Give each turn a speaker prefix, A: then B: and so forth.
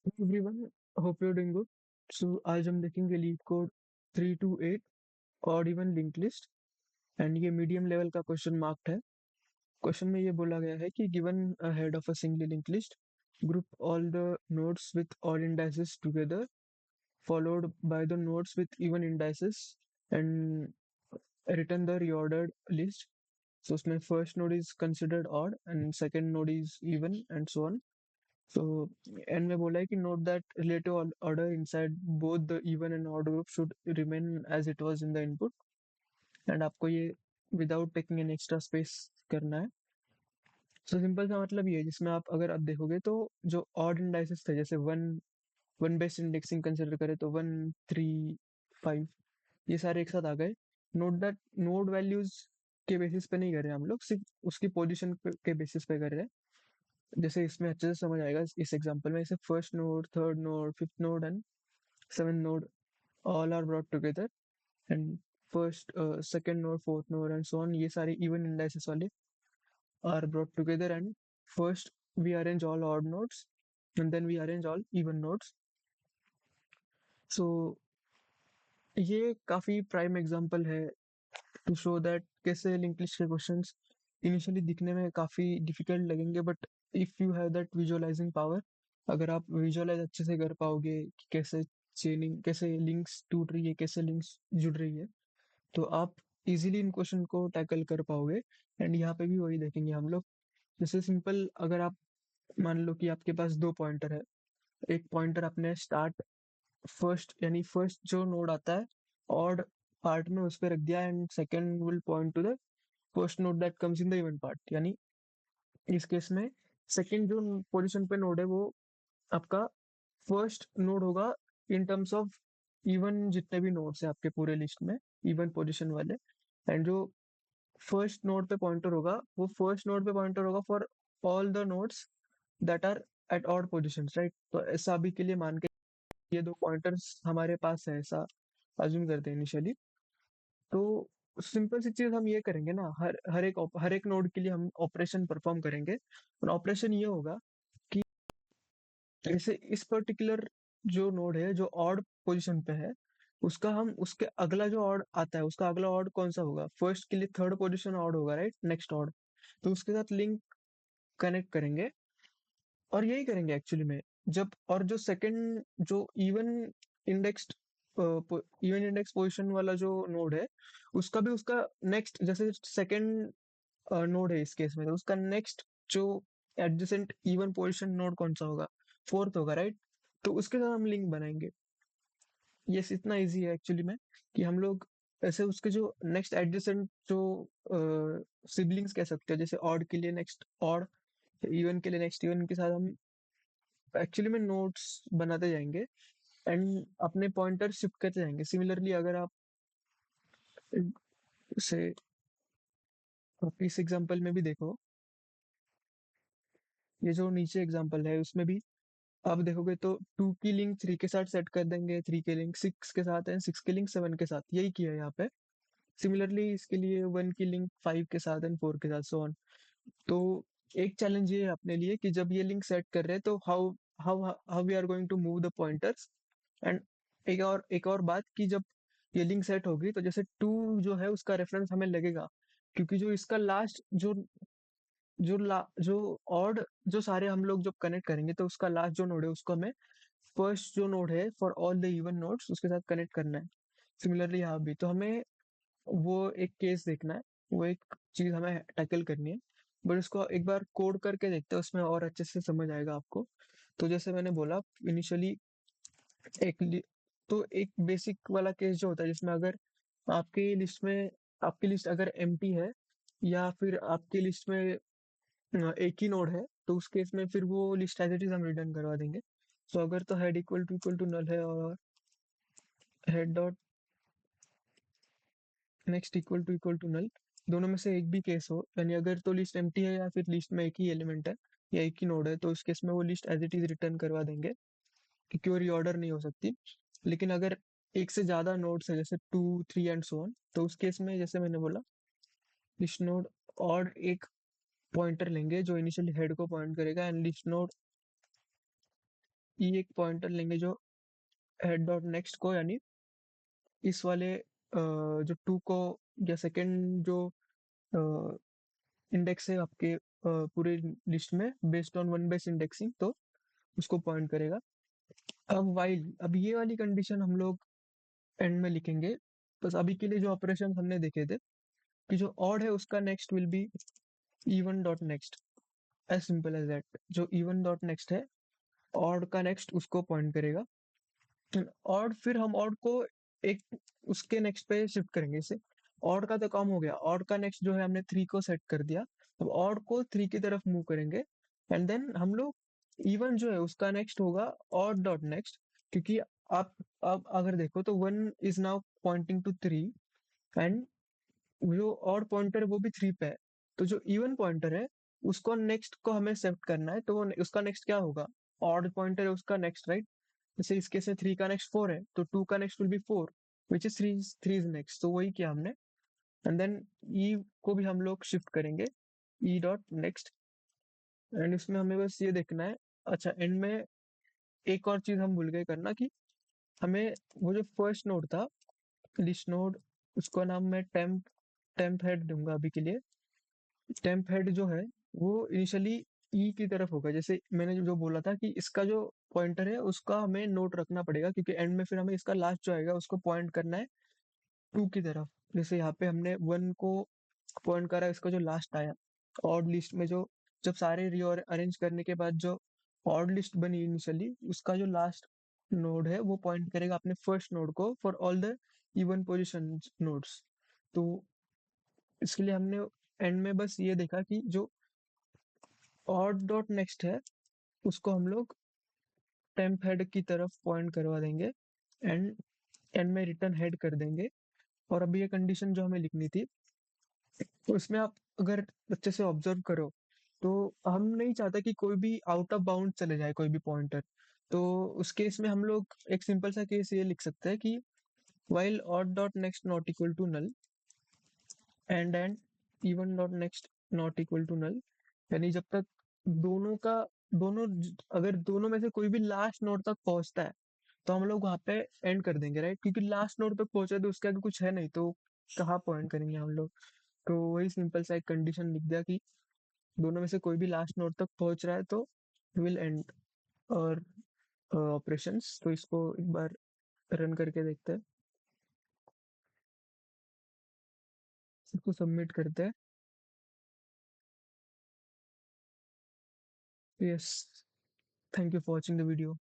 A: Everyone, hope you doing good. So आज हम देखेंगे LeetCode 328 odd even link list. And ये medium level का क्वेश्चन मार्क्ड है। क्वेश्चन में ये बोला गया है कि given head of a single link list, group all the nodes with odd indices together followed by the nodes with even indices and return the reordered list. So उसमें first node is considered odd and second node is even and so on. So and में बोला है कि note that relative order inside both the even and odd group should remain as it was in the input, and आपको ये without taking an extra space करना है। So simple सा मतलब ये है, जिसमें आप देखोगे तो जो ऑड इंडाइसेस थे, जैसे one one based indexing consider करें तो 1, 3, 5, ये सारे एक साथ आ गए। नोट दैट नोड वैल्यूज के बेसिस पे नहीं कर रहे हैं हम लोग, सिर्फ उसकी पोजीशन के बेसिस पे कर रहे हैं। जैसे इसमें अच्छे से समझ आएगा इस एग्जांपल में, जैसे first node, third node, fifth node and seven node all are brought together, and first second node, fourth node and so on, ये सारे इवन इंडाइसेस वाले are brought together, and first we arrange all odd nodes and then we arrange all even nodes. So ये काफी prime example है to show that कैसे link list के questions initially दिखने में काफी डिफिकल्ट लगेंगे, but if you have that visualising power, अगर आप विजुअलाइज अच्छे से कर पाओगे कि कैसे चेनिंग, कैसे लिंक्स टूट रही है, कैसे लिंक्स जुड़ रही है, तो आप इजीली इन क्वेश्चन को टैकल कर पाओगे। एंड यहाँ पे भी वही देखेंगे हम लोग। जैसे सिंपल, अगर आप मान लो कि आपके पास दो पॉइंटर है, एक पॉइंटर अपने स्टार्ट फर्स्ट यानी फर्स्ट जो नोड आता है ऑड पार्ट में उस पर रख दिया, and second will point two the first node that comes in the even part, यानी इस केस में सेकंड जो पोजीशन पे नोड है वो आपका फर्स्ट नोड होगा इन टर्म्स ऑफ इवन जितने भी नोड्स है आपके पूरे लिस्ट में, इवन पोजीशन वाले। एंड जो फर्स्ट नोड पे पॉइंटर होगा वो फर्स्ट नोड पे पॉइंटर होगा for all the nodes that are at odd positions, right. तो ऐसा अभी के लिए मान के ये दो पॉइंटर्स हमारे पास है, ऐसा अज्यूम करते हैं इनिशियली। तो सिंपल सी चीज हम ये करेंगे ना, हर एक नोड के लिए हम ऑपरेशन परफॉर्म करेंगे, और ऑपरेशन ये होगा कि जैसे इस पर्टिकुलर जो नोड है जो ऑड पोजीशन पे है, उसका हम उसके अगला जो ऑड आता है उसका अगला ऑड कौन सा होगा, फर्स्ट के लिए थर्ड पोजीशन ऑड होगा, राइट, नेक्स्ट ऑड। तो उसके साथ लिंक कनेक्ट करेंगे और यही करेंगे एक्चुअली में। जब और जो सेकंड जो इंडेक्स्ड इवन इंडेक्स पोजीशन वाला जो नोड है, उसका भी उसका नेक्स्ट, जैसे सेकंड नोड है इस केस में, तो उसका नेक्स्ट जो एडजेसेंट इवन पोजीशन नोड कौन सा होगा, फोर्थ होगा, राइट। तो उसके साथ हम लिंक बनाएंगे। ये इतना इजी है एक्चुअली में कि हम लोग ऐसे उसके जो नेक्स्ट एडजेसेंट जो सिबलिंग्स कह सकते हैं, जैसे ऑड के लिए नेक्स्ट ऑड, इवन के लिए नेक्स्ट इवन, के साथ हम एक्चुअली में नोट्स बनाते जाएंगे एंड अपने पॉइंटर शिफ्ट करते जाएंगे। सिमिलरली अगर आप से आप इस एग्जांपल में भी देखो, ये जो नीचे एग्जांपल है उसमें भी आप देखोगे तो टू की लिंक थ्री के साथ सेट कर देंगे, थ्री की लिंक सिक्स के साथ, एंड सिक्स की लिंक सेवन के साथ, यही किया है यहाँ पे। सिमिलरली इसके लिए वन की लिंक फाइव के साथ एंड फोर के साथ, सो ऑन। तो एक चैलेंज ये है अपने लिए कि जब ये लिंक सेट कर रहे हैं तो how how how we are going to move the pointers. And एक और बात कि जब ये लिंक सेट होगी तो जैसे टू जो है उसका रेफरेंस हमें लगेगा, क्योंकि जो इसका लास्ट जो ऑड जो सारे हम लोग जब कनेक्ट करेंगे तो उसका लास्ट जो नोड है उसको हमें फर्स्ट जो नोड है for all the even nodes उसके साथ कनेक्ट करना है। सिमिलरली यहाँ भी तो हमें वो एक केस देखना है, वो एक चीज हमें टैकल करनी है। बट उसको एक बार कोड करके देखते हैं, उसमें और अच्छे से समझ आएगा आपको। तो जैसे मैंने बोला इनिशियली, एक लि- तो एक बेसिक वाला केस जो होता है जिसमें अगर आपकी लिस्ट में आपकी लिस्ट अगर एम्प्टी है, या फिर आपकी लिस्ट में एक ही नोड है, तो उस केस में फिर वो लिस्ट एज इट इज हम रिटर्न करवा देंगे। तो अगर तो हेड इक्वल टू नल है और head dot next equal to null, दोनों में से एक भी केस हो, यानी अगर तो लिस्ट एम्प्टी है या फिर लिस्ट में एक ही एलिमेंट है या एक ही नोड है, तो उस केस में वो list as it is return करवा देंगे, क्योंकि वो रीऑर्डर नहीं हो सकती। लेकिन अगर एक से ज्यादा नोड्स है, जैसे two, three and so on, तो उस केस में जैसे मैंने बोला, लिस्ट नोड और एक पॉइंटर लेंगे जो इनिशियली हेड को पॉइंट करेगा, एंड लिस्ट नोड ई एक पॉइंटर लेंगे जो हेड डॉट नेक्स्ट को, यानी इस वाले जो टू को, या सेकंड जो इंडेक्स है आपके पूरे लिस्ट में based on one base indexing, तो उसको पॉइंट करेगा। अब ये वाली कंडीशन हम लोग एंड में लिखेंगे। बस अभी के लिए जो ऑपरेशन हमने देखे थे कि जो ऑड है उसका next will be even dot next, as simple as that. जो इवन डॉट नेक्स्ट है, ऑड का नेक्स्ट उसको पॉइंट करेगा। ऑड, फिर हम ऑड को एक उसके नेक्स्ट पे शिफ्ट करेंगे। इसे ऑड का तो काम हो गया, ऑड का नेक्स्ट जो है हमने थ्री को सेट कर दिया। अब ऑड को थ्री की तरफ मूव करेंगे, एंड देन हम लोग इवन जो है उसका नेक्स्ट होगा ऑड डॉट नेक्स्ट। क्योंकि आप अब अगर देखो तो one is now pointing to three, and जो ऑड पॉइंटर है वो भी थ्री पे है। तो जो इवन पॉइंटर है उसको नेक्स्ट को हमें सेट करना है, तो उसका नेक्स्ट क्या होगा? ऑड पॉइंटर है उसका नेक्स्ट, राइट? जैसे इस केस में थ्री का नेक्स्ट फोर है, तो टू का next will B four, which is three. Three is next, तो वही किया हमने। एंड देन ई को भी हम लोग शिफ्ट करेंगे, ई डॉट नेक्स्ट। एंड इसमें हमें बस ये देखना है। अच्छा, एंड में एक और चीज हम भूल गए करना, कि हमें वो जो फर्स्ट नोड था, लिस्ट नोड, उसका नाम मैं टेम्प टेम्प हेड दूंगा अभी के लिए। टेम्प हेड जो है वो इनिशियली ई की तरफ होगा। जैसे मैंने जो बोला था कि इसका जो पॉइंटर है उसका हमें नोट रखना पड़ेगा, क्योंकि एंड में फिर हमें इसका लास्ट जो आएगा उसको पॉइंट करना है टू की तरफ। जैसे यहाँ पे हमने वन को पॉइंट करा, इसका जो लास्ट आया ऑड लिस्ट में, जो जब सारे रीअरेंज करने के बाद जो ऑड लिस्ट बनी इनिशियली, उसका जो लास्ट नोड है वो पॉइंट करेगा अपने फर्स्ट नोड को for all the even position nodes. तो इसके लिए हमने एंड में बस ये देखा कि जो ऑड डॉट नेक्स्ट है उसको हम लोग टेम्प हेड की तरफ पॉइंट करवा देंगे, एंड एंड में रिटर्न हेड कर देंगे। और अभी ये कंडीशन जो हमें लिखनी थी, तो इसमें आप अगर अच्छे से ऑब्जर्व करो तो हम नहीं चाहते कि कोई भी आउट ऑफ बाउंड चले जाए, कोई भी पॉइंटर। तो उस केस में हम लोग एक सिंपल सा केस ये लिख सकते हैं कि while odd dot next not equal to null and even dot next not equal to null, यानी जब तक दोनों का अगर दोनों में से कोई भी लास्ट नोड तक पहुंचता है तो हम लोग वहां पे एंड कर देंगे, राइट? क्योंकि लास्ट नोड तक पहुंचे तो उसके आगे कुछ है नहीं, तो कहाँ पॉइंट करेंगे हम लोग? तो वही सिंपल सा एक कंडीशन लिख दिया कि दोनों में से कोई भी लास्ट नोड तक पहुंच रहा है तो विल एंड और ऑपरेशंस। तो इसको एक बार रन करके देखते हैं, इसको सबमिट करते हैं। Yes, thank you for watching the video.